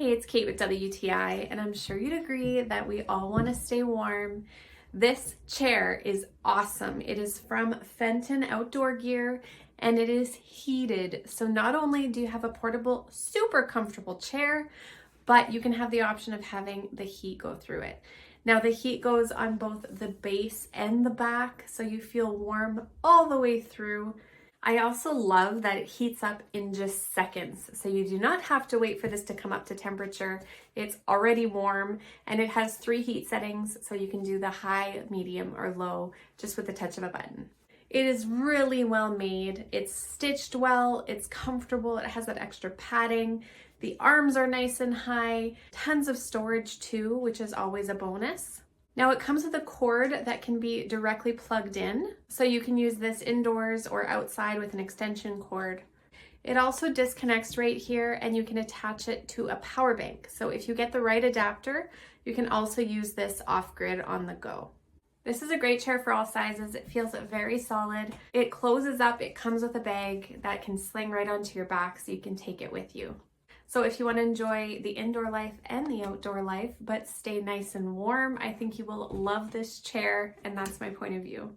Hey, it's Kate with WTI, and I'm sure you'd agree that we all want to stay warm. This chair is awesome. It is from Fenton Outdoor Gear, and it is heated. So not only do you have a portable, super comfortable chair, but you can have the option of having the heat go through it. Now the heat goes on both the base and the back, so you feel warm all the way through. I also love that it heats up in just seconds, so you do not have to wait for this to come up to temperature. It's already warm, and it has 3 heat settings, so you can do the high, medium, or low just with the touch of a button. It is really well made. It's stitched well, it's comfortable, it has that extra padding. The arms are nice and high, tons of storage too, which is always a bonus. Now it comes with a cord that can be directly plugged in, so you can use this indoors or outside with an extension cord. It also disconnects right here, and you can attach it to a power bank. So if you get the right adapter, you can also use this off-grid on the go. This is a great chair for all sizes. It feels very solid. It closes up, it comes with a bag that can sling right onto your back so you can take it with you. So if you want to enjoy the indoor life and the outdoor life, but stay nice and warm, I think you will love this chair, and that's my point of view.